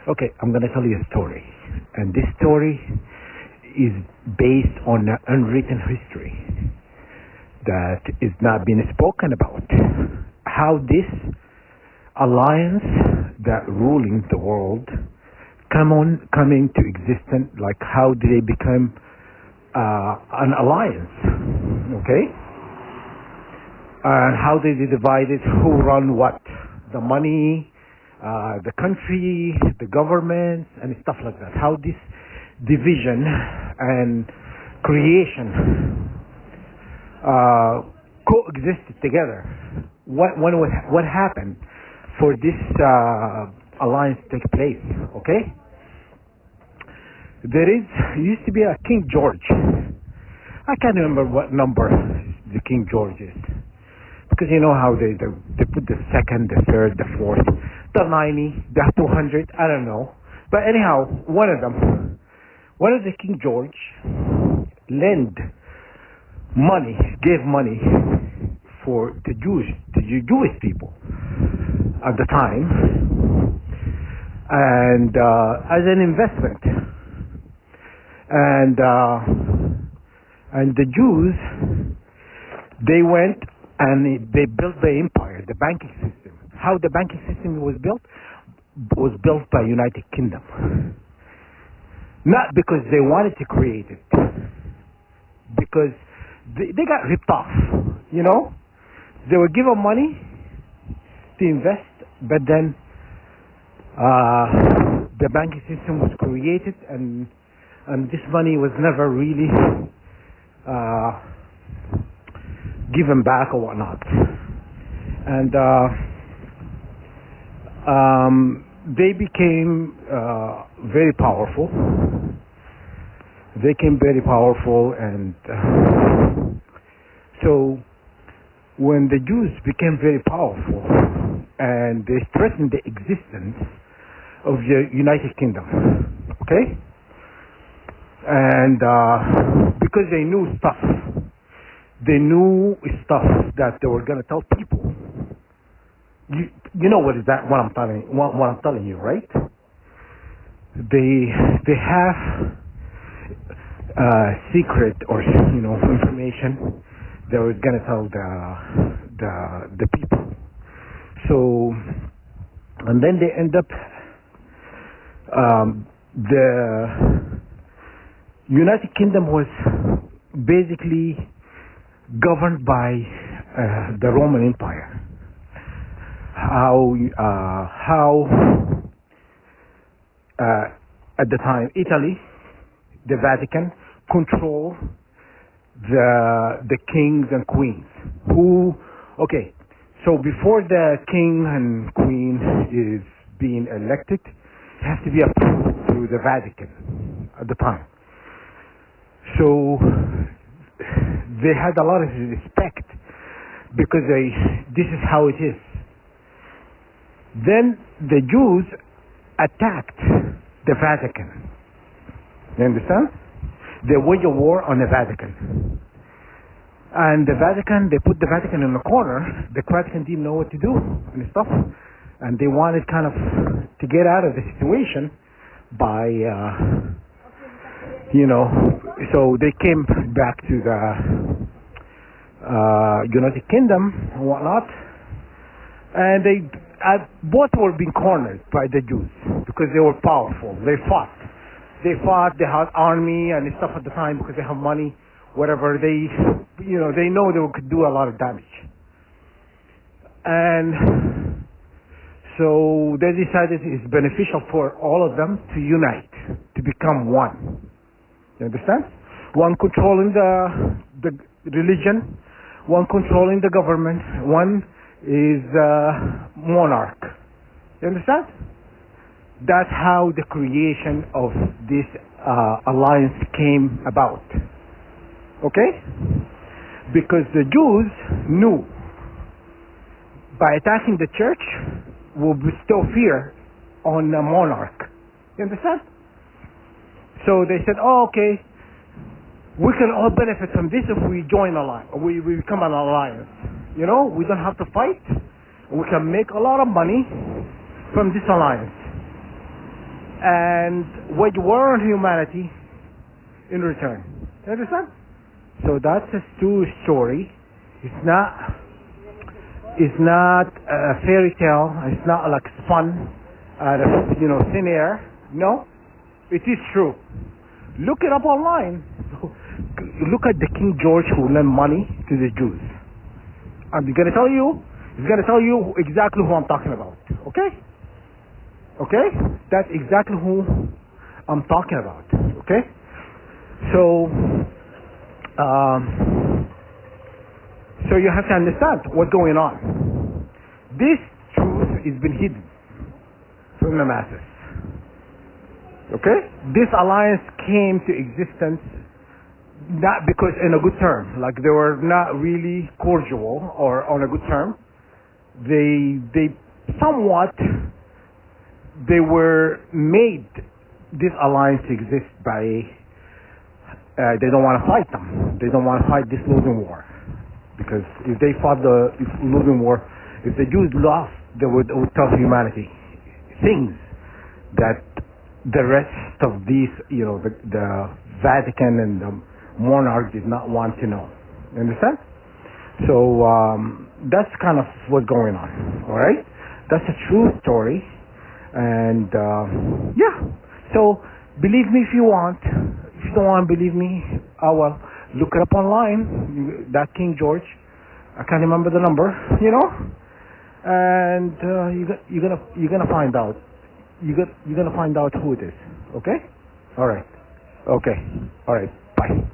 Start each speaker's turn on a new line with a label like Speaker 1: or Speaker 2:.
Speaker 1: Okay, I'm going to tell you a story. And this story is based on an unwritten history that is not being spoken about. How this alliance that ruling the world coming to existence, like how did they become an alliance, okay? And how did they divide it, who run what, the money, the country, the government, and stuff like that. How this division and creation coexisted together. What happened for this alliance to take place? Okay, used to be a King George. I can't remember what number the King George is, because you know how they put the second, the third, the fourth, the 90, the 200. I don't know, but anyhow, one of the King George gave money for the Jewish people at the time, and as an investment, and the Jews, they went and they built the empire, the banking system. How the banking system was built by United Kingdom, not because they wanted to create it, because they got ripped off, you know. They were given money to invest, but then the banking system was created, and this money was never really given back or whatnot. And they became very powerful. They became very powerful, and so when the Jews became very powerful and they threatened the existence of the United Kingdom, okay? And because they knew stuff that they were going to tell people. You know what I'm telling you, right? They have secret or information they were going to tell the people. So, and then they end up the United Kingdom was basically governed by the Roman Empire. How at the time Italy, the Vatican, control the kings and queens. So before the king and queen is being elected, it has to be approved through the Vatican at the time. So they had a lot of respect because this is how it is. Then the Jews attacked the Vatican. You understand? They waged a war on the Vatican. And the Vatican, they put the Vatican in a corner. The Vatican didn't know what to do and stuff. And they wanted kind of to get out of the situation by, so they came back to the United Kingdom and whatnot. And both were being cornered by the Jews because they were powerful. They fought. They had army and stuff at the time because they have money, whatever. They know they could do a lot of damage. And so they decided it's beneficial for all of them to unite, to become one. You understand? One controlling the religion, one controlling the government, one is monarch. You understand? That's how the creation of this alliance came about. Okay? Because the Jews knew by attacking the church will bestow fear on the monarch. You understand? So they said, okay, we can all benefit from this if we join alliance, or we become an alliance. We don't have to fight. We can make a lot of money from this alliance. and wage war on humanity in return. You understand? So that's a true story. It's not a fairy tale. It's not like spun out of thin air. No, it is true. Look it up online. Look at the King George who lent money to the Jews. I'm gonna tell you. He's gonna tell you exactly who I'm talking about. Okay? Okay? That's exactly who I'm talking about. Okay? So, so you have to understand what's going on. This truth has been hidden from the masses. Okay? This alliance came to existence not because in a good term, like they were not really cordial or on a good term. They somewhat they were made this alliance to exist by they don't want to fight them. They don't want to fight this losing war. Because if they fought the losing war, if the Jews lost, they would tell humanity things that the rest of these, the Vatican and the monarch did not want to know. You understand? So that's kind of what's going on. All right? That's a true story. And yeah. So believe me if you want. If you don't want to believe me, well, look it up online. That King George. I can't remember the number. And you're gonna find out. You're gonna find out who it is. Okay? All right. Okay. All right. Bye.